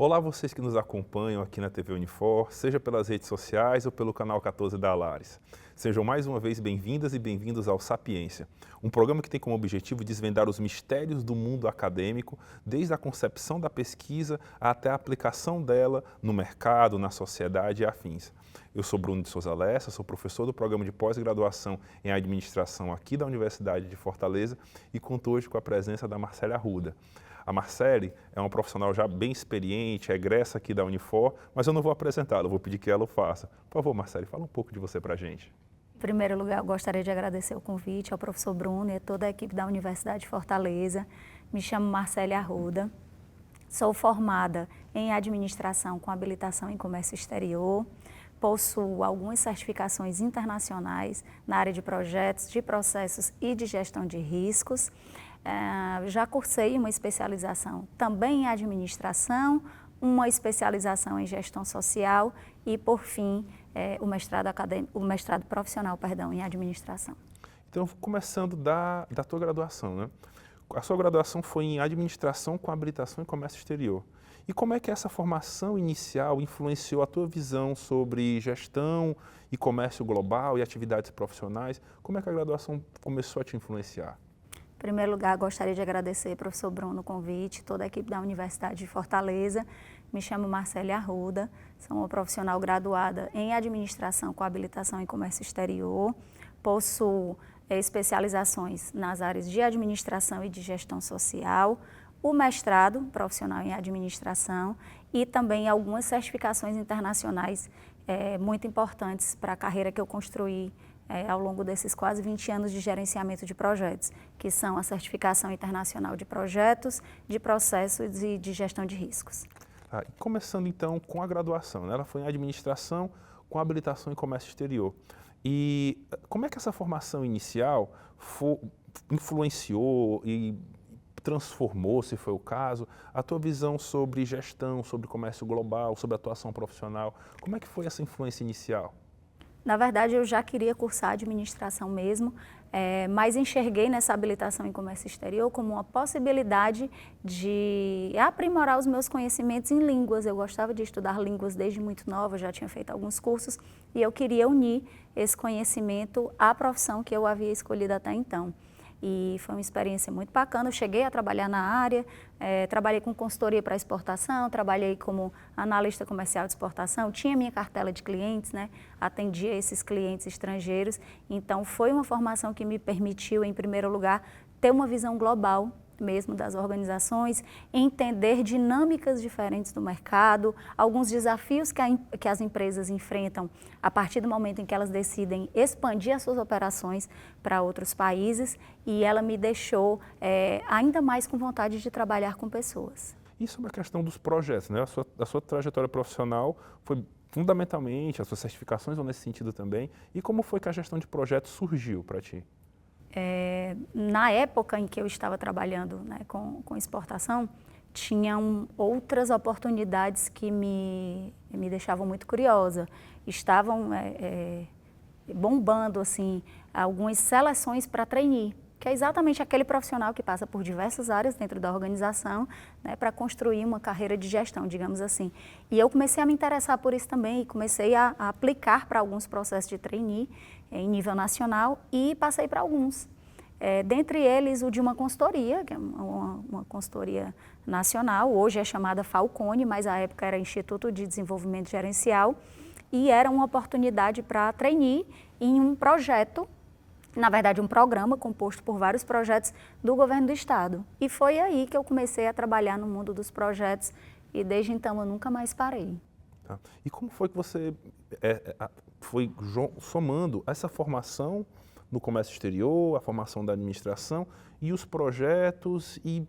Olá, vocês que nos acompanham aqui na TV Unifor, seja pelas redes sociais ou pelo canal 14 da Alaris. Sejam mais uma vez bem-vindas e bem-vindos ao Sapiência, um programa que tem como objetivo desvendar os mistérios do mundo acadêmico, desde a concepção da pesquisa até a aplicação dela no mercado, na sociedade e afins. Eu sou Bruno de Souza Lessa, sou professor do programa de pós-graduação em administração aqui da Universidade de Fortaleza e conto hoje com a presença da Marcele Arruda. A Marcele é uma profissional já bem experiente, é egressa aqui da Unifor, mas eu não vou apresentá-la, vou pedir que ela o faça. Por favor, Marcele, fala um pouco de você para a gente. Em primeiro lugar, eu gostaria de agradecer o convite ao professor Bruno e a toda a equipe da Universidade de Fortaleza. Me chamo Marcele Arruda, sou formada em administração com habilitação em comércio exterior, possuo algumas certificações internacionais na área de projetos, de processos e de gestão de riscos. Já cursei uma especialização também em administração, uma especialização em gestão social e, por fim, o mestrado profissional, em administração. Então, começando da tua graduação, né? A sua graduação foi em administração com habilitação em comércio exterior. E como é que essa formação inicial influenciou a tua visão sobre gestão e comércio global e atividades profissionais? Como é que a graduação começou a te influenciar? Em primeiro lugar, gostaria de agradecer ao professor Bruno o convite, toda a equipe da Universidade de Fortaleza. Me chamo Marcele Arruda, sou uma profissional graduada em administração com habilitação em comércio exterior, possuo especializações nas áreas de administração e de gestão social, o mestrado profissional em administração e também algumas certificações internacionais muito importantes para a carreira que eu construí ao longo desses quase 20 anos de gerenciamento de projetos, que são a certificação internacional de projetos, de processos e de gestão de riscos. Começando então com a graduação, né? Ela foi em administração com habilitação em comércio exterior. E como é que essa formação inicial influenciou e transformou, se foi o caso, a tua visão sobre gestão, sobre comércio global, sobre atuação profissional? Como é que foi essa influência inicial? Na verdade, eu já queria cursar administração mesmo, mas enxerguei nessa habilitação em comércio exterior como uma possibilidade de aprimorar os meus conhecimentos em línguas. Eu gostava de estudar línguas desde muito nova, já tinha feito alguns cursos e eu queria unir esse conhecimento à profissão que eu havia escolhido até então. E foi uma experiência muito bacana. Eu cheguei a trabalhar na área, trabalhei com consultoria para exportação, trabalhei como analista comercial de exportação, tinha minha cartela de clientes, né? Atendia esses clientes estrangeiros. Então, foi uma formação que me permitiu, em primeiro lugar, ter uma visão global mesmo das organizações, entender dinâmicas diferentes do mercado, alguns desafios que as empresas enfrentam a partir do momento em que elas decidem expandir as suas operações para outros países, e ela me deixou ainda mais com vontade de trabalhar com pessoas. E sobre a questão dos projetos, né? A sua trajetória profissional foi fundamentalmente, as suas certificações vão nesse sentido também, e como foi que a gestão de projetos surgiu para ti? Na época em que eu estava trabalhando, né, com exportação, tinham outras oportunidades que me deixavam muito curiosa. Estavam bombando assim, algumas seleções para trainee, que é exatamente aquele profissional que passa por diversas áreas dentro da organização, né, para construir uma carreira de gestão, digamos assim. E eu comecei a me interessar por isso também e comecei a aplicar para alguns processos de trainee em nível nacional e passei para alguns. Dentre eles, o de uma consultoria, que é uma consultoria nacional, hoje é chamada Falcone, mas à época era Instituto de Desenvolvimento Gerencial, e era uma oportunidade para trainee em um projeto, na verdade um programa composto por vários projetos do governo do estado. E foi aí que eu comecei a trabalhar no mundo dos projetos e desde então eu nunca mais parei. E como foi que você foi somando essa formação no comércio exterior, a formação da administração e os projetos e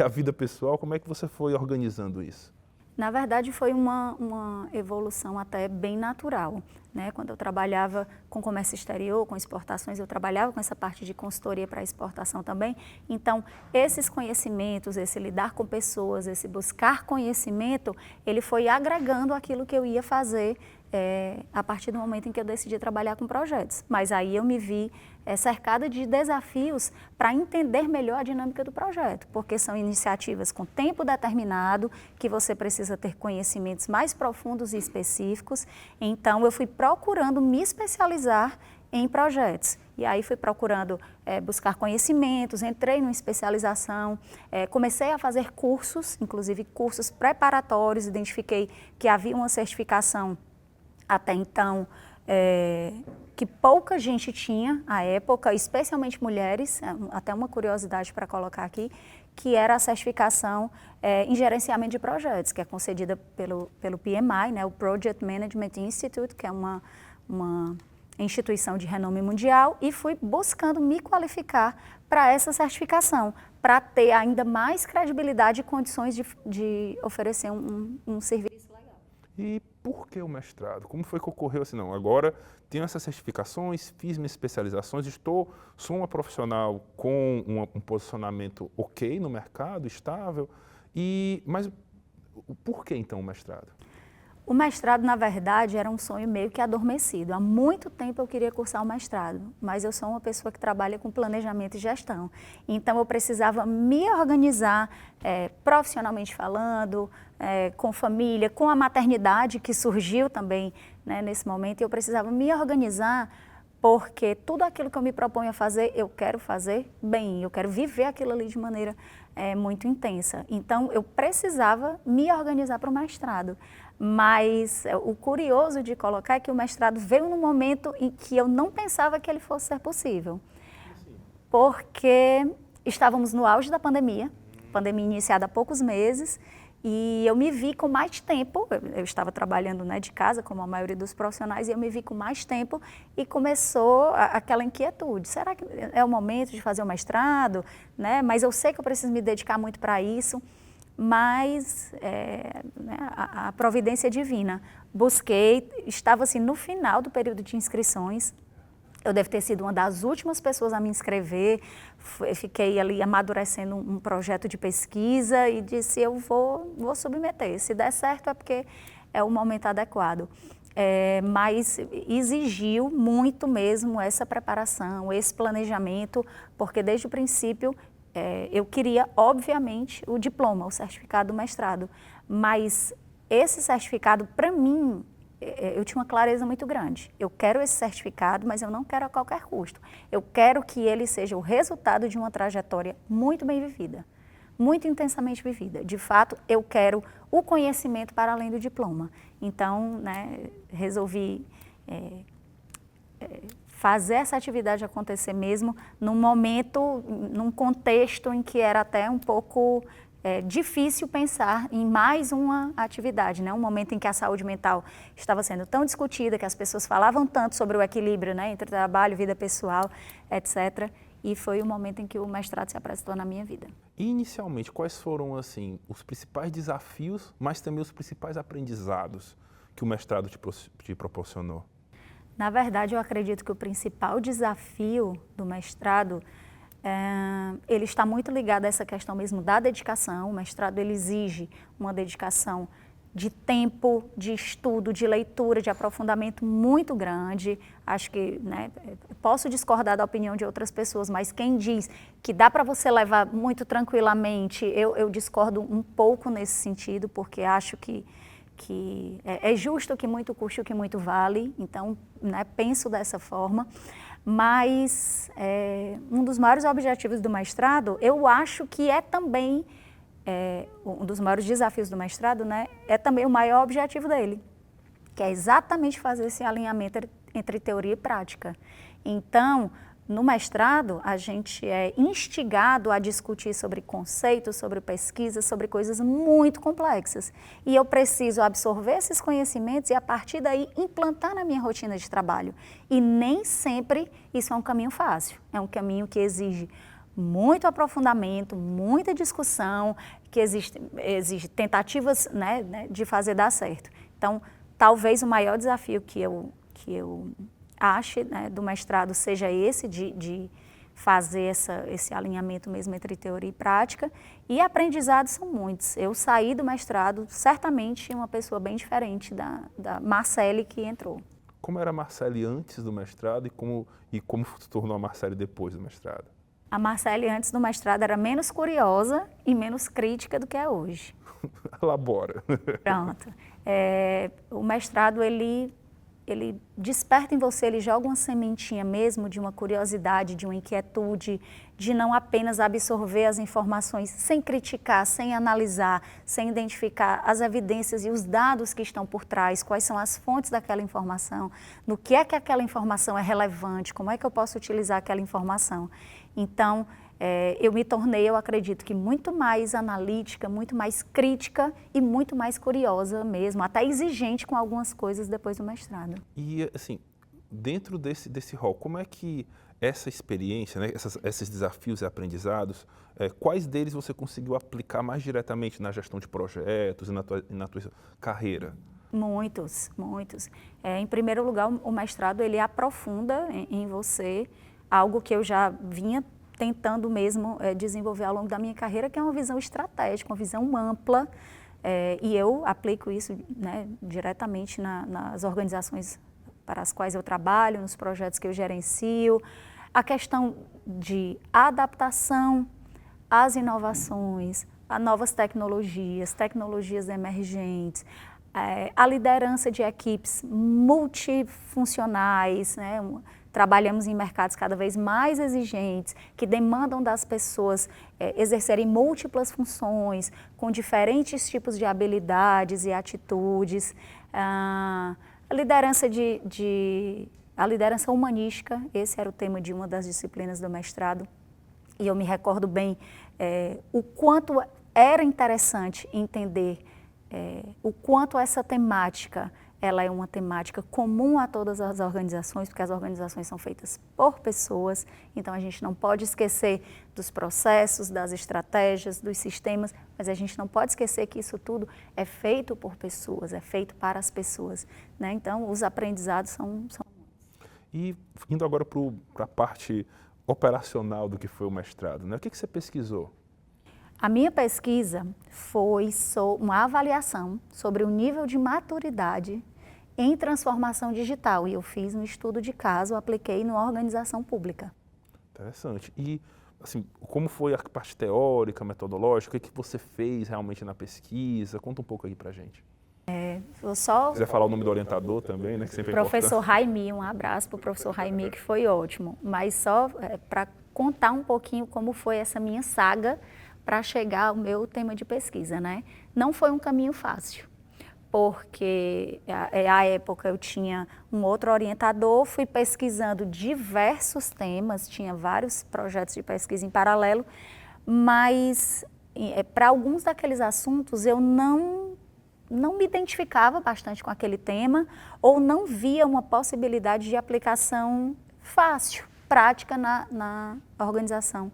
a vida pessoal, como é que você foi organizando isso? Na verdade, foi uma evolução até bem natural, né? Quando eu trabalhava com comércio exterior, com exportações, eu trabalhava com essa parte de consultoria para exportação também. Então, esses conhecimentos, esse lidar com pessoas, esse buscar conhecimento, ele foi agregando aquilo que eu ia fazer a partir do momento em que eu decidi trabalhar com projetos. Mas aí eu me vi cercada de desafios para entender melhor a dinâmica do projeto, porque são iniciativas com tempo determinado, que você precisa ter conhecimentos mais profundos e específicos. Então, eu fui procurando me especializar em projetos. E aí fui procurando buscar conhecimentos, entrei numa especialização, comecei a fazer cursos, inclusive cursos preparatórios, identifiquei que havia uma certificação até então que pouca gente tinha à época, especialmente mulheres, até uma curiosidade para colocar aqui, que era a certificação em gerenciamento de projetos, que é concedida pelo PMI, né, o Project Management Institute, que é uma instituição de renome mundial, e fui buscando me qualificar para essa certificação, para ter ainda mais credibilidade e condições de oferecer um serviço legal. E por que o mestrado? Como foi que ocorreu assim? Não, agora tenho essas certificações, fiz minhas especializações, sou uma profissional com um posicionamento ok no mercado, estável, mas por que então o mestrado? O mestrado, na verdade, era um sonho meio que adormecido. Há muito tempo eu queria cursar o mestrado, mas eu sou uma pessoa que trabalha com planejamento e gestão. Então, eu precisava me organizar profissionalmente falando, com família, com a maternidade que surgiu também, né, nesse momento. E eu precisava me organizar porque tudo aquilo que eu me proponho a fazer, eu quero fazer bem, eu quero viver aquilo ali de maneira muito intensa. Então, eu precisava me organizar para o mestrado. Mas o curioso de colocar é que o mestrado veio num momento em que eu não pensava que ele fosse ser possível. Porque estávamos no auge da pandemia iniciada há poucos meses, e eu me vi com mais tempo, eu estava trabalhando, né, de casa, como a maioria dos profissionais, e eu me vi com mais tempo e começou aquela inquietude. Será que é o momento de fazer o mestrado? Né? Mas eu sei que eu preciso me dedicar muito para isso. Mas né, a providência divina. Busquei, estava assim no final do período de inscrições, eu devo ter sido uma das últimas pessoas a me inscrever, fiquei ali amadurecendo um projeto de pesquisa e disse, eu vou submeter, se der certo é porque é o momento adequado. Mas exigiu muito mesmo essa preparação, esse planejamento, porque desde o princípio eu queria, obviamente, o diploma, o certificado do mestrado, mas esse certificado, para mim, eu tinha uma clareza muito grande. Eu quero esse certificado, mas eu não quero a qualquer custo. Eu quero que ele seja o resultado de uma trajetória muito bem vivida, muito intensamente vivida. De fato, eu quero o conhecimento para além do diploma. Então, né, resolvi fazer essa atividade acontecer mesmo num momento, num contexto em que era até um pouco difícil pensar em mais uma atividade, né? Um momento em que a saúde mental estava sendo tão discutida, que as pessoas falavam tanto sobre o equilíbrio, né, entre trabalho, vida pessoal, etc. E foi o momento em que o mestrado se apresentou na minha vida. Inicialmente, quais foram assim os principais desafios, mas também os principais aprendizados que o mestrado te proporcionou? Na verdade, eu acredito que o principal desafio do mestrado, ele está muito ligado a essa questão mesmo da dedicação. O mestrado ele exige uma dedicação de tempo, de estudo, de leitura, de aprofundamento muito grande. Acho que, né, posso discordar da opinião de outras pessoas, mas quem diz que dá para você levar muito tranquilamente, eu discordo um pouco nesse sentido, porque acho que é justo que muito custe o que muito vale, então, né, penso dessa forma, mas um dos maiores objetivos do mestrado, eu acho que é também, um dos maiores desafios do mestrado, né, é também o maior objetivo dele, que é exatamente fazer esse alinhamento entre teoria e prática. Então, no mestrado, a gente é instigado a discutir sobre conceitos, sobre pesquisas, sobre coisas muito complexas. E eu preciso absorver esses conhecimentos e, a partir daí, implantar na minha rotina de trabalho. E nem sempre isso é um caminho fácil. É um caminho que exige muito aprofundamento, muita discussão, que exige tentativas, né, de fazer dar certo. Então, talvez o maior desafio que eu ache, né, do mestrado seja esse, de fazer esse alinhamento mesmo entre teoria e prática. E aprendizados são muitos. Eu saí do mestrado, certamente, uma pessoa bem diferente da Marcele que entrou. Como era a Marcele antes do mestrado e como se tornou a Marcele depois do mestrado? A Marcele antes do mestrado era menos curiosa e menos crítica do que é hoje. Elabora. Pronto. O mestrado, ele desperta em você, ele joga uma sementinha mesmo de uma curiosidade, de uma inquietude, de não apenas absorver as informações sem criticar, sem analisar, sem identificar as evidências e os dados que estão por trás, quais são as fontes daquela informação, no que é que aquela informação é relevante, como é que eu posso utilizar aquela informação. Então, eu me tornei, eu acredito que muito mais analítica, muito mais crítica e muito mais curiosa mesmo, até exigente com algumas coisas depois do mestrado. E assim, dentro desse rol, como é que essa experiência, né, esses desafios e aprendizados, quais deles você conseguiu aplicar mais diretamente na gestão de projetos e na tua carreira? Muitos, muitos. Em primeiro lugar, o mestrado ele aprofunda em você algo que eu já vinha tentando mesmo desenvolver ao longo da minha carreira, que é uma visão estratégica, uma visão ampla, e eu aplico isso, né, diretamente nas organizações para as quais eu trabalho, nos projetos que eu gerencio. A questão de adaptação às inovações, a novas tecnologias emergentes, a liderança de equipes multifuncionais, né? Trabalhamos em mercados cada vez mais exigentes, que demandam das pessoas exercerem múltiplas funções, com diferentes tipos de habilidades e atitudes. A liderança a liderança humanística, esse era o tema de uma das disciplinas do mestrado, e eu me recordo bem o quanto era interessante entender o quanto essa temática ela é uma temática comum a todas as organizações, porque as organizações são feitas por pessoas, então a gente não pode esquecer dos processos, das estratégias, dos sistemas, mas a gente não pode esquecer que isso tudo é feito por pessoas, é feito para as pessoas, né? Então, os aprendizados são... E indo agora para a parte operacional do que foi o mestrado, né? O que você pesquisou? A minha pesquisa foi uma avaliação sobre o nível de maturidade em transformação digital, e eu fiz um estudo de caso, apliquei numa organização pública. Interessante. E, assim, como foi a parte teórica, metodológica, o que você fez realmente na pesquisa? Conta um pouco aí pra gente. Se quiser falar o nome do orientador também, né, que sempre é importante. Professor Raimi, um abraço para o professor Raimi, que foi ótimo, mas só para contar um pouquinho como foi essa minha saga para chegar ao meu tema de pesquisa, né? Não foi um caminho fácil, porque à época eu tinha um outro orientador, fui pesquisando diversos temas, tinha vários projetos de pesquisa em paralelo, mas para alguns daqueles assuntos eu não me identificava bastante com aquele tema ou não via uma possibilidade de aplicação fácil, prática na organização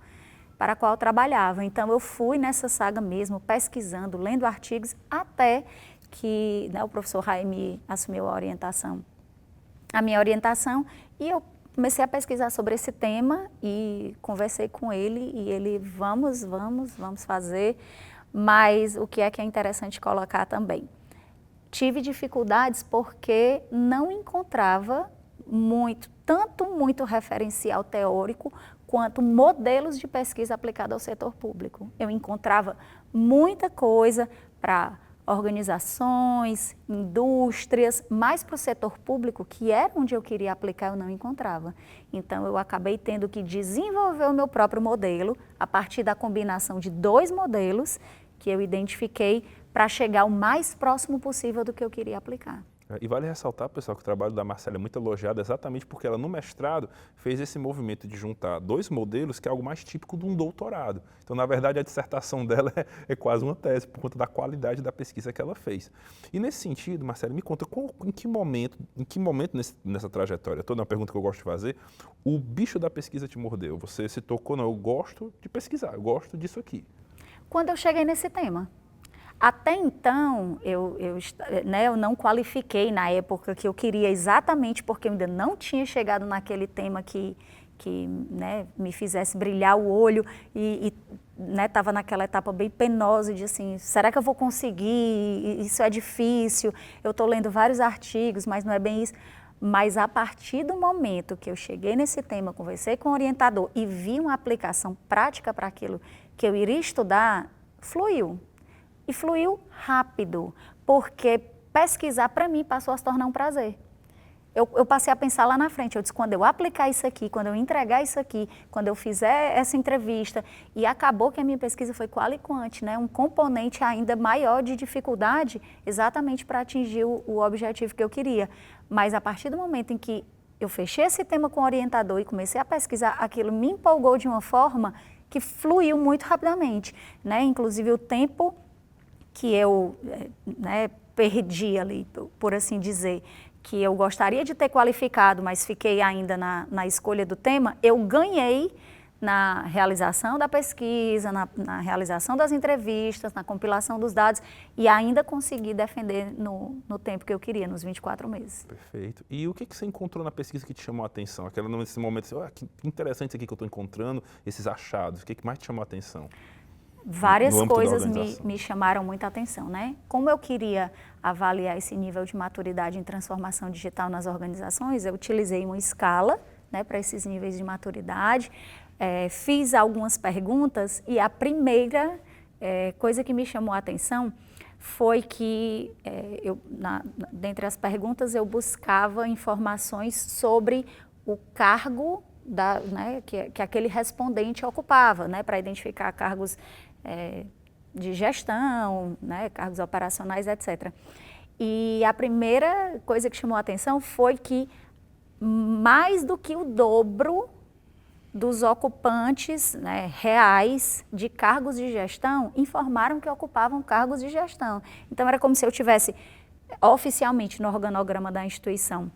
para a qual eu trabalhava. Então, eu fui nessa saga mesmo, pesquisando, lendo artigos, até que, né, o professor Raimi assumiu a minha orientação, e eu comecei a pesquisar sobre esse tema e conversei com ele, e ele, vamos fazer, mas o que é interessante colocar também? Tive dificuldades porque não encontrava tanto muito referencial teórico, quanto modelos de pesquisa aplicada ao setor público. Eu encontrava muita coisa para organizações, indústrias, mas para o setor público, que era onde eu queria aplicar, eu não encontrava. Então, eu acabei tendo que desenvolver o meu próprio modelo, a partir da combinação de dois modelos que eu identifiquei para chegar o mais próximo possível do que eu queria aplicar. E vale ressaltar, pessoal, que o trabalho da Marcele é muito elogiado exatamente porque ela, no mestrado, fez esse movimento de juntar dois modelos, que é algo mais típico de um doutorado. Então, na verdade, a dissertação dela é quase uma tese, por conta da qualidade da pesquisa que ela fez. E nesse sentido, Marcele, me conta, em que momento nessa trajetória toda, uma pergunta que eu gosto de fazer, o bicho da pesquisa te mordeu? Você se tocou, não, eu gosto de pesquisar, eu gosto disso aqui. Quando eu cheguei nesse tema. Até então, eu não qualifiquei na época que eu queria exatamente porque eu ainda não tinha chegado naquele tema que né, me fizesse brilhar o olho e né, estava naquela etapa bem penosa de assim, será que eu vou conseguir? Isso é difícil, eu estou lendo vários artigos, mas não é bem isso. Mas a partir do momento que eu cheguei nesse tema, conversei com o orientador e vi uma aplicação prática para aquilo que eu iria estudar, fluiu. E fluiu rápido, porque pesquisar para mim passou a se tornar um prazer. Eu passei a pensar lá na frente, eu disse, quando eu aplicar isso aqui, quando eu entregar isso aqui, quando eu fizer essa entrevista, e acabou que a minha pesquisa foi qual e quant, né? Um componente ainda maior de dificuldade, exatamente para atingir o objetivo que eu queria. Mas a partir do momento em que eu fechei esse tema com o orientador e comecei a pesquisar, aquilo me empolgou de uma forma que fluiu muito rapidamente, né? Inclusive o tempo que eu né, perdi ali, por assim dizer, que eu gostaria de ter qualificado, mas fiquei ainda na escolha do tema, eu ganhei na realização da pesquisa, na realização das entrevistas, na compilação dos dados e ainda consegui defender no tempo que eu queria, nos 24 meses. Perfeito. E o que você encontrou na pesquisa que te chamou a atenção? Nesse momento, assim, que interessante isso aqui que eu estou encontrando, esses achados, o que mais te chamou a atenção? Várias coisas me chamaram muita atenção, né? Como eu queria avaliar esse nível de maturidade em transformação digital nas organizações, eu utilizei uma escala, né, para esses níveis de maturidade, fiz algumas perguntas e a primeira coisa que me chamou a atenção foi que, dentre as perguntas, eu buscava informações sobre o cargo né, que aquele respondente ocupava, né, para identificar cargos de gestão, né, cargos operacionais, etc. E a primeira coisa que chamou a atenção foi que mais do que o dobro dos ocupantes, né, reais de cargos de gestão informaram que ocupavam cargos de gestão. Então era como se eu tivesse oficialmente no organograma da instituição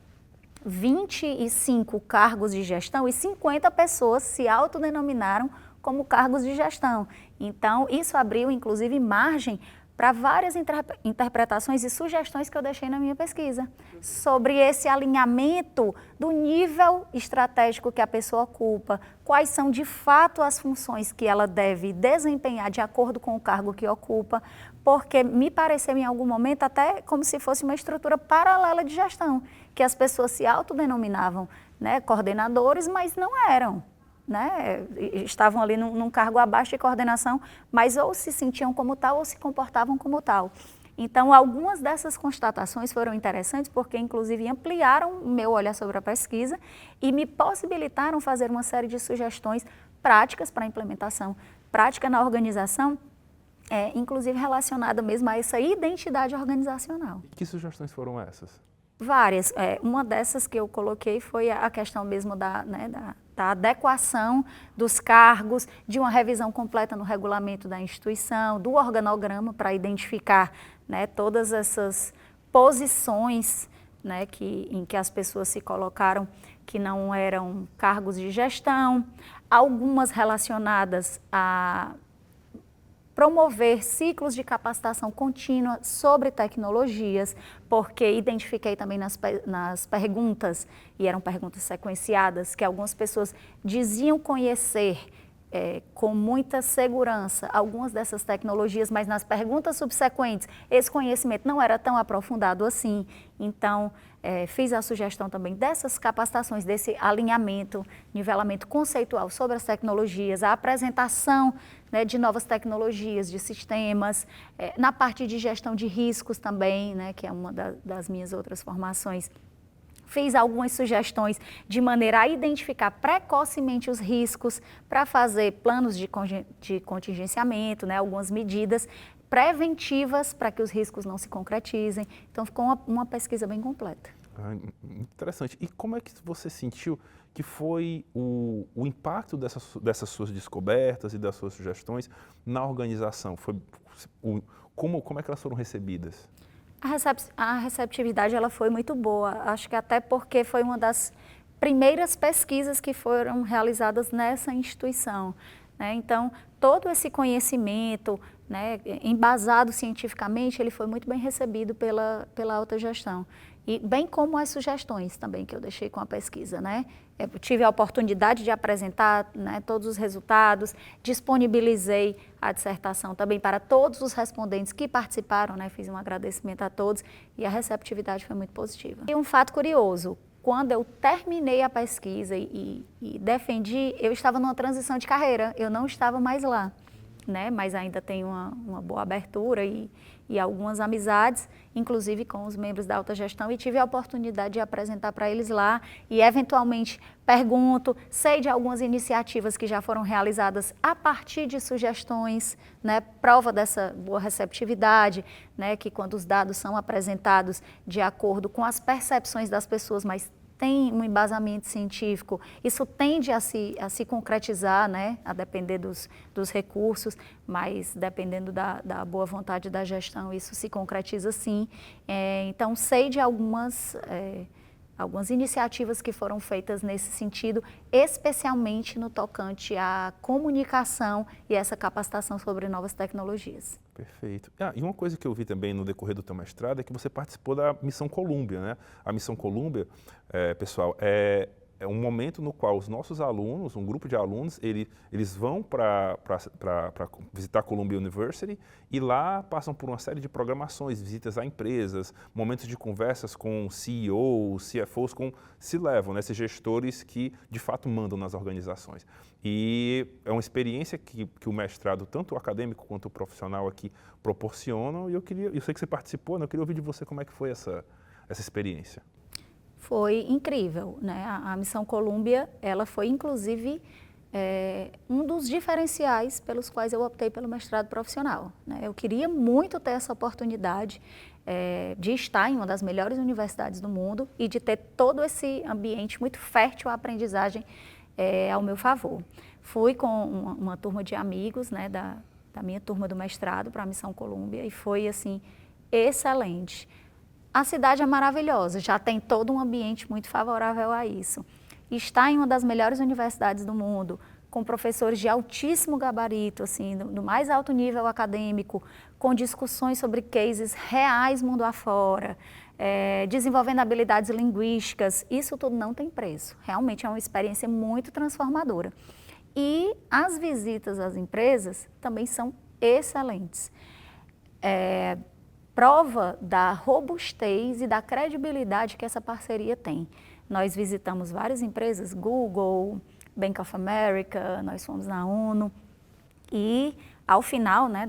25 cargos de gestão e 50 pessoas se autodenominaram como cargos de gestão. Então, isso abriu, inclusive, margem para várias interpretações e sugestões que eu deixei na minha pesquisa sobre esse alinhamento do nível estratégico que a pessoa ocupa, quais são, de fato, as funções que ela deve desempenhar de acordo com o cargo que ocupa, porque me pareceu, em algum momento, até como se fosse uma estrutura paralela de gestão, que as pessoas se autodenominavam, né, coordenadores, mas não eram. Né, estavam ali num cargo abaixo de coordenação, mas ou se sentiam como tal ou se comportavam como tal. Então, algumas dessas constatações foram interessantes porque, inclusive, ampliaram o meu olhar sobre a pesquisa e me possibilitaram fazer uma série de sugestões práticas para implementação, prática na organização, inclusive relacionada mesmo a essa identidade organizacional. E que sugestões foram essas? Várias. Uma dessas que eu coloquei foi a questão mesmo da adequação dos cargos, de uma revisão completa no regulamento da instituição, do organograma para identificar, né, todas essas posições, né, em que as pessoas se colocaram que não eram cargos de gestão, algumas relacionadas a promover ciclos de capacitação contínua sobre tecnologias, porque identifiquei também nas perguntas, e eram perguntas sequenciadas, que algumas pessoas diziam conhecer com muita segurança algumas dessas tecnologias, mas nas perguntas subsequentes esse conhecimento não era tão aprofundado assim. Então, fiz a sugestão também dessas capacitações, desse alinhamento, nivelamento conceitual sobre as tecnologias, a apresentação, né, de novas tecnologias, de sistemas, na parte de gestão de riscos também, né, que é uma das minhas outras formações. Fiz algumas sugestões de maneira a identificar precocemente os riscos para fazer planos de contingenciamento, né, algumas medidas preventivas para que os riscos não se concretizem. Então, ficou uma pesquisa bem completa. Interessante. E como é que você sentiu que foi o impacto dessas suas descobertas e das suas sugestões na organização? Como é que elas foram recebidas? A receptividade ela foi muito boa, acho que até porque foi uma das primeiras pesquisas que foram realizadas nessa instituição, né? Então, todo esse conhecimento, né, embasado cientificamente, ele foi muito bem recebido pela alta gestão. e bem como as sugestões também que eu deixei com a pesquisa, né? Eu tive a oportunidade de apresentar, né, todos os resultados, disponibilizei a dissertação também para todos os respondentes que participaram, né? Fiz um agradecimento a todos e a receptividade foi muito positiva. E um fato curioso, quando eu terminei a pesquisa e defendi, eu estava numa transição de carreira, eu não estava mais lá, né? Mas ainda tenho uma boa abertura e algumas amizades, inclusive com os membros da alta gestão, e tive a oportunidade de apresentar para eles lá e eventualmente pergunto, sei de algumas iniciativas que já foram realizadas a partir de sugestões, né, prova dessa boa receptividade, né, que quando os dados são apresentados de acordo com as percepções das pessoas, mas tem um embasamento científico, isso tende a se concretizar, né, a depender dos recursos, mas dependendo da boa vontade da gestão, isso se concretiza sim. Então, sei de algumas iniciativas que foram feitas nesse sentido, especialmente no tocante à comunicação e essa capacitação sobre novas tecnologias. Perfeito. E uma coisa que eu vi também no decorrer do teu mestrado é que você participou da Missão Colômbia, né? A Missão Colômbia, pessoal, é um momento no qual os nossos alunos, um grupo de alunos, eles vão para visitar a Columbia University e lá passam por uma série de programações, visitas a empresas, momentos de conversas com CEOs, CFOs, com C-level, né, esses gestores que de fato mandam nas organizações. E é uma experiência que o mestrado, tanto o acadêmico quanto o profissional aqui, proporcionam. E eu sei que você participou, né? Eu queria ouvir de você como é que foi essa experiência. Foi incrível, né? A Missão Colômbia, ela foi inclusive um dos diferenciais pelos quais eu optei pelo mestrado profissional, né? Eu queria muito ter essa oportunidade de estar em uma das melhores universidades do mundo e de ter todo esse ambiente muito fértil à aprendizagem ao meu favor. Fui com uma turma de amigos, né, da minha turma do mestrado para a Missão Colômbia e foi assim excelente. A cidade é maravilhosa, já tem todo um ambiente muito favorável a isso. Está em uma das melhores universidades do mundo, com professores de altíssimo gabarito, assim, do mais alto nível acadêmico, com discussões sobre cases reais mundo afora, desenvolvendo habilidades linguísticas, isso tudo não tem preço. Realmente é uma experiência muito transformadora. E as visitas às empresas também são excelentes. Prova da robustez e da credibilidade que essa parceria tem. Nós visitamos várias empresas, Google, Bank of America, nós fomos na ONU e ao final, né,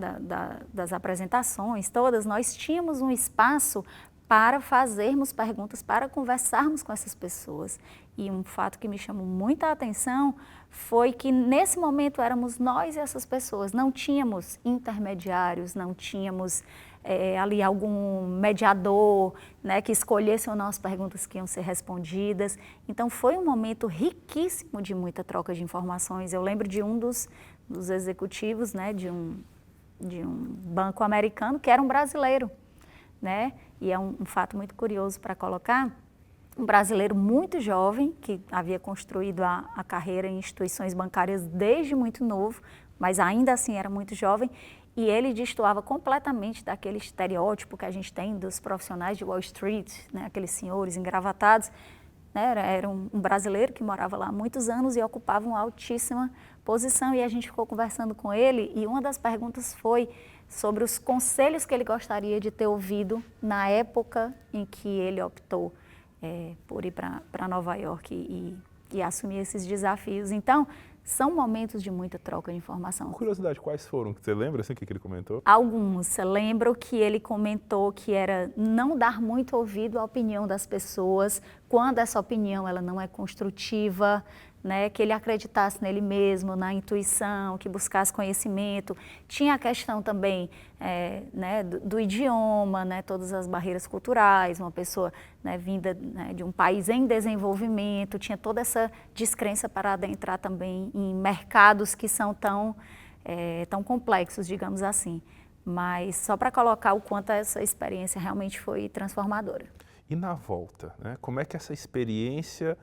das apresentações todas, nós tínhamos um espaço para fazermos perguntas, para conversarmos com essas pessoas. E um fato que me chamou muita atenção foi que nesse momento éramos nós e essas pessoas, não tínhamos intermediários, não tínhamos ali algum mediador, né, que escolhesse ou não as perguntas que iam ser respondidas. Então foi um momento riquíssimo de muita troca de informações. Eu lembro de um dos executivos, né, de um banco americano que era um brasileiro, né, e é um fato muito curioso para colocar, um brasileiro muito jovem que havia construído a carreira em instituições bancárias desde muito novo, mas ainda assim era muito jovem. E ele destoava completamente daquele estereótipo que a gente tem dos profissionais de Wall Street, né, aqueles senhores engravatados. Né, era um brasileiro que morava lá há muitos anos e ocupava uma altíssima posição. E a gente ficou conversando com ele e uma das perguntas foi sobre os conselhos que ele gostaria de ter ouvido na época em que ele optou por ir para Nova York e assumir esses desafios. Então, são momentos de muita troca de informação. Com curiosidade, quais foram? Você lembra assim, o que ele comentou? Alguns. Lembro que ele comentou que era não dar muito ouvido à opinião das pessoas, quando essa opinião ela não é construtiva, né, que ele acreditasse nele mesmo, na intuição, que buscasse conhecimento. Tinha a questão também né, do idioma, né, todas as barreiras culturais, uma pessoa, né, vinda, né, de um país em desenvolvimento, tinha toda essa descrença para adentrar também em mercados que são tão complexos, digamos assim. Mas só para colocar o quanto essa experiência realmente foi transformadora. E na volta, né, como é que essa experiência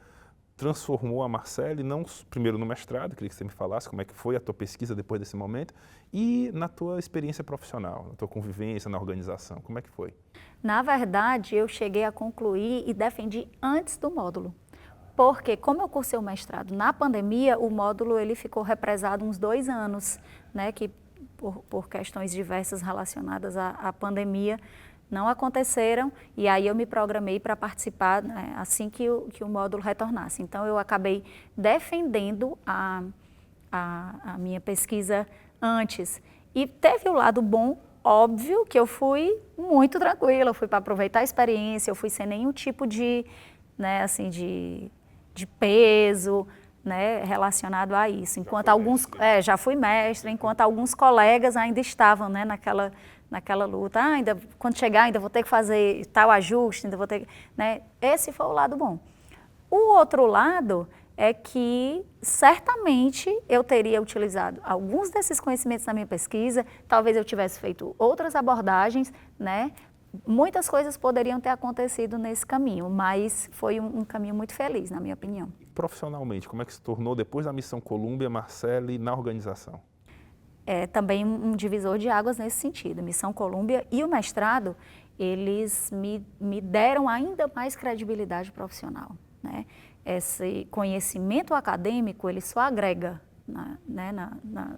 transformou a Marcele, não primeiro no mestrado, queria que você me falasse como é que foi a tua pesquisa depois desse momento, e na tua experiência profissional, na tua convivência, na organização, como é que foi? Na verdade, eu cheguei a concluir e defendi antes do módulo. Porque, como eu cursei o mestrado na pandemia, o módulo ele ficou represado uns 2 anos, né, que por questões diversas relacionadas à pandemia, não aconteceram, e aí eu me programei para participar, né, assim que o módulo retornasse. Então, eu acabei defendendo a minha pesquisa antes. E teve o lado bom, óbvio, que eu fui muito tranquila, eu fui para aproveitar a experiência, eu fui sem nenhum tipo de, né, assim, de peso, né, relacionado a isso. Enquanto já fui mestra, enquanto alguns colegas ainda estavam, né, naquela luta, ainda, quando chegar ainda vou ter que fazer tal ajuste, ainda vou ter que, né, esse foi o lado bom. O outro lado é que certamente eu teria utilizado alguns desses conhecimentos na minha pesquisa, talvez eu tivesse feito outras abordagens, né, muitas coisas poderiam ter acontecido nesse caminho, mas foi um caminho muito feliz, na minha opinião. Profissionalmente, como é que se tornou, depois da Missão Colômbia, Marcele, na organização? É também um divisor de águas nesse sentido. A Missão Colômbia e o mestrado, eles me deram ainda mais credibilidade profissional, né? Esse conhecimento acadêmico, ele só agrega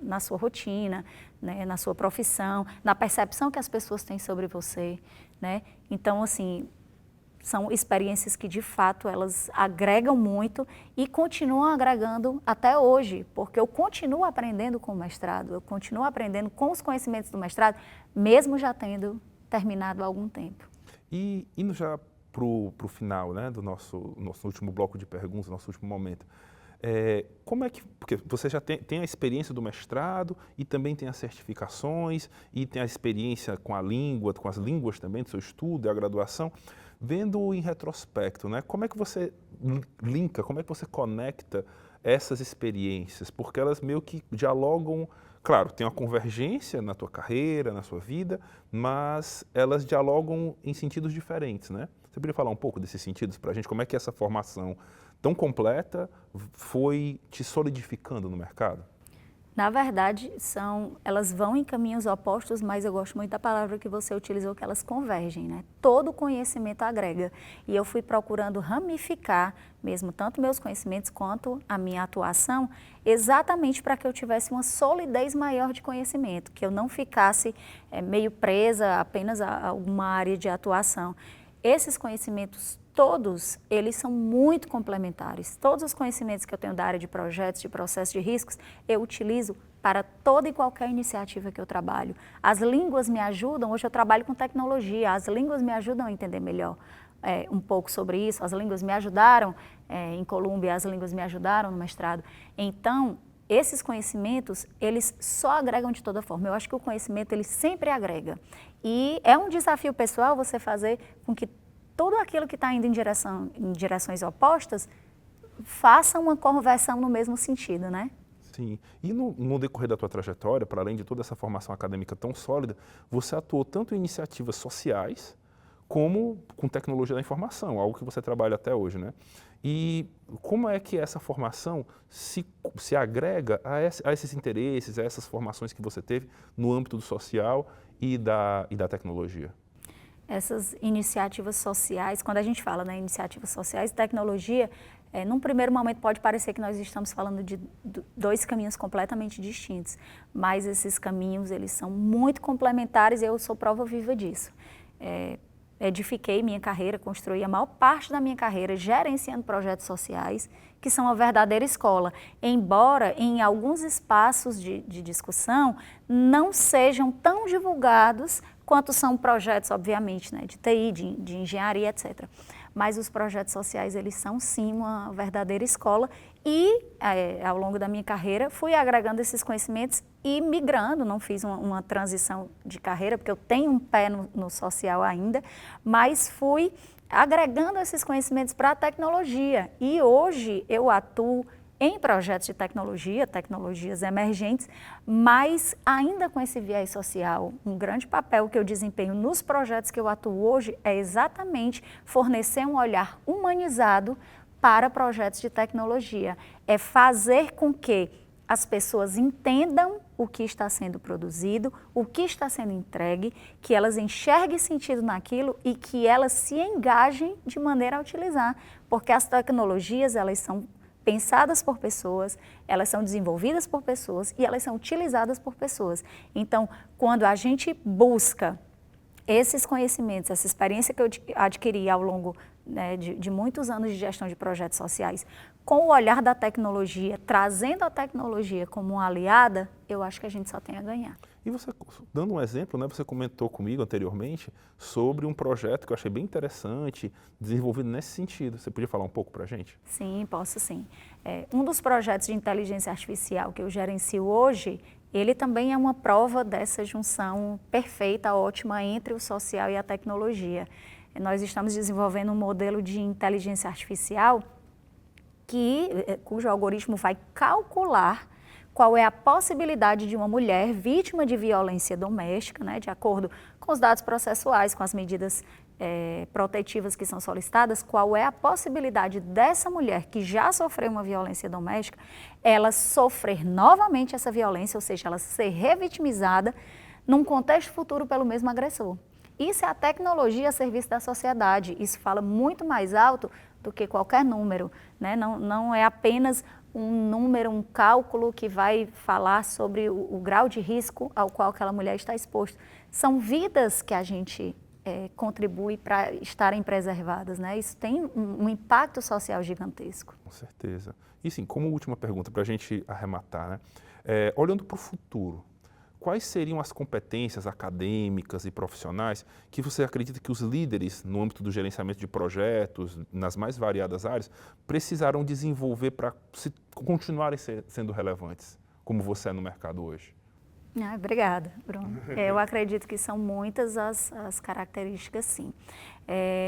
na sua rotina, né, na sua profissão, na percepção que as pessoas têm sobre você, né? Então, assim, são experiências que, de fato, elas agregam muito e continuam agregando até hoje, porque eu continuo aprendendo com o mestrado, eu continuo aprendendo com os conhecimentos do mestrado, mesmo já tendo terminado há algum tempo. E indo já para o final, né, do nosso último bloco de perguntas, nosso último momento, como é que, porque você já tem a experiência do mestrado e também tem as certificações e tem a experiência com a língua, com as línguas também do seu estudo e a graduação, vendo em retrospecto, né, como é que você linka, como é que você conecta essas experiências, porque elas meio que dialogam, claro, tem uma convergência na tua carreira, na sua vida, mas elas dialogam em sentidos diferentes, né? Você poderia falar um pouco desses sentidos para a gente? Como é que essa formação tão completa foi te solidificando no mercado? Na verdade, elas vão em caminhos opostos, mas eu gosto muito da palavra que você utilizou, que elas convergem, né? Todo conhecimento agrega. E eu fui procurando ramificar mesmo tanto meus conhecimentos quanto a minha atuação, exatamente para que eu tivesse uma solidez maior de conhecimento, que eu não ficasse meio presa apenas a alguma área de atuação. Esses conhecimentos todos, eles são muito complementares. Todos os conhecimentos que eu tenho da área de projetos, de processos de riscos, eu utilizo para toda e qualquer iniciativa que eu trabalho. As línguas me ajudam, hoje eu trabalho com tecnologia, as línguas me ajudam a entender melhor um pouco sobre isso, as línguas me ajudaram em Colômbia, as línguas me ajudaram no mestrado. Então, esses conhecimentos, eles só agregam de toda forma. Eu acho que o conhecimento, ele sempre agrega. E é um desafio pessoal você fazer com que tudo aquilo que está indo em direções opostas faça uma conversão no mesmo sentido, né? Sim. E no decorrer da tua trajetória, para além de toda essa formação acadêmica tão sólida, você atuou tanto em iniciativas sociais como com tecnologia da informação, algo que você trabalha até hoje, né? E como é que essa formação se agrega a esses interesses, a essas formações que você teve no âmbito do social e da tecnologia? Essas iniciativas sociais, quando a gente fala, né, iniciativas sociais e tecnologia, num primeiro momento pode parecer que nós estamos falando de dois caminhos completamente distintos, mas esses caminhos, eles são muito complementares e eu sou prova viva disso. Edifiquei minha carreira, construí a maior parte da minha carreira gerenciando projetos sociais, que são uma verdadeira escola, embora em alguns espaços de discussão não sejam tão divulgados quanto são projetos, obviamente, né, de TI, de engenharia, etc. Mas os projetos sociais, eles são sim uma verdadeira escola e ao longo da minha carreira fui agregando esses conhecimentos e migrando, não fiz uma transição de carreira, porque eu tenho um pé no social ainda, mas fui agregando esses conhecimentos para a tecnologia e hoje eu atuo em projetos de tecnologia, tecnologias emergentes, mas ainda com esse viés social. Um grande papel que eu desempenho nos projetos que eu atuo hoje é exatamente fornecer um olhar humanizado para projetos de tecnologia. É fazer com que as pessoas entendam o que está sendo produzido, o que está sendo entregue, que elas enxerguem sentido naquilo e que elas se engajem de maneira a utilizar. Porque as tecnologias, elas são pensadas por pessoas, elas são desenvolvidas por pessoas e elas são utilizadas por pessoas. Então, quando a gente busca esses conhecimentos, essa experiência que eu adquiri ao longo, né, de muitos anos de gestão de projetos sociais, com o olhar da tecnologia, trazendo a tecnologia como uma aliada, eu acho que a gente só tem a ganhar. E você, dando um exemplo, né, você comentou comigo anteriormente sobre um projeto que eu achei bem interessante, desenvolvido nesse sentido. Você podia falar um pouco para a gente? Sim, posso sim. Um dos projetos de inteligência artificial que eu gerencio hoje, ele também é uma prova dessa junção perfeita, ótima entre o social e a tecnologia. Nós estamos desenvolvendo um modelo de inteligência artificial cujo algoritmo vai calcular qual é a possibilidade de uma mulher vítima de violência doméstica, né, de acordo com os dados processuais, com as medidas protetivas que são solicitadas, qual é a possibilidade dessa mulher que já sofreu uma violência doméstica, ela sofrer novamente essa violência, ou seja, ela ser revitimizada num contexto futuro pelo mesmo agressor. Isso é a tecnologia a serviço da sociedade, isso fala muito mais alto do que qualquer número, né? Não é apenas um número, um cálculo que vai falar sobre o grau de risco ao qual aquela mulher está exposta. São vidas que a gente contribui para estarem preservadas, né? Isso tem um impacto social gigantesco. Com certeza. E sim, como última pergunta, para a gente arrematar, né? Olhando para o futuro, quais seriam as competências acadêmicas e profissionais que você acredita que os líderes no âmbito do gerenciamento de projetos, nas mais variadas áreas, precisarão desenvolver para continuarem sendo relevantes, como você é no mercado hoje? Obrigada, Bruno. Eu acredito que são muitas as características, sim.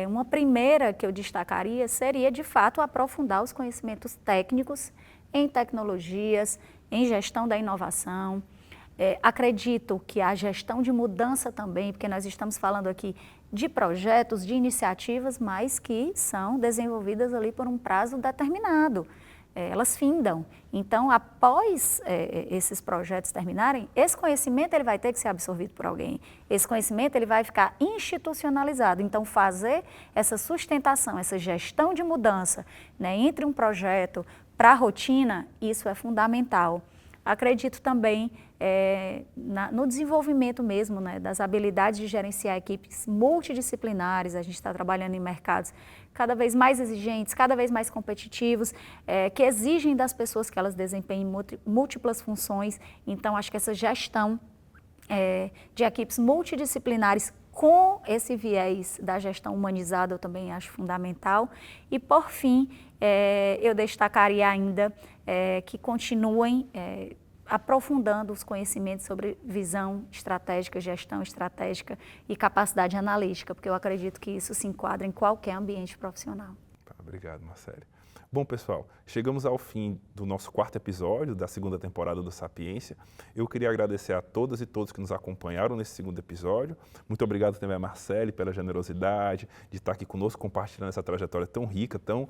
Uma primeira que eu destacaria seria, de fato, aprofundar os conhecimentos técnicos em tecnologias, em gestão da inovação. Acredito que a gestão de mudança também, porque nós estamos falando aqui de projetos, de iniciativas, mas que são desenvolvidas ali por um prazo determinado. Elas findam. Então, após esses projetos terminarem, esse conhecimento ele vai ter que ser absorvido por alguém. Esse conhecimento ele vai ficar institucionalizado. Então, fazer essa sustentação, essa gestão de mudança, né, entre um projeto para a rotina, isso é fundamental. Acredito também no desenvolvimento mesmo, né, das habilidades de gerenciar equipes multidisciplinares. A gente está trabalhando em mercados cada vez mais exigentes, cada vez mais competitivos, que exigem das pessoas que elas desempenhem múltiplas funções. Então, acho que essa gestão de equipes multidisciplinares com esse viés da gestão humanizada eu também acho fundamental. E, por fim, eu destacaria ainda que continuem aprofundando os conhecimentos sobre visão estratégica, gestão estratégica e capacidade analítica, porque eu acredito que isso se enquadra em qualquer ambiente profissional. Obrigado, Marcele. Bom, pessoal, chegamos ao fim do nosso 4º episódio da 2ª temporada do Sapiência. Eu queria agradecer a todas e todos que nos acompanharam nesse 2º episódio. Muito obrigado também a Marcele pela generosidade de estar aqui conosco, compartilhando essa trajetória tão rica, tão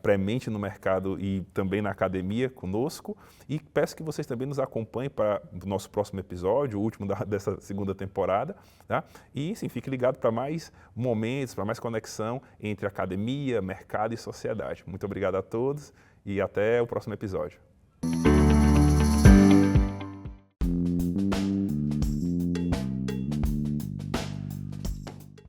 premente no mercado e também na academia conosco. E peço que vocês também nos acompanhem para o nosso próximo episódio, o último dessa 2ª temporada. Tá? E, sim, fique ligado para mais momentos, para mais conexão entre academia, mercado e sociedade. Muito obrigado a todos e até o próximo episódio.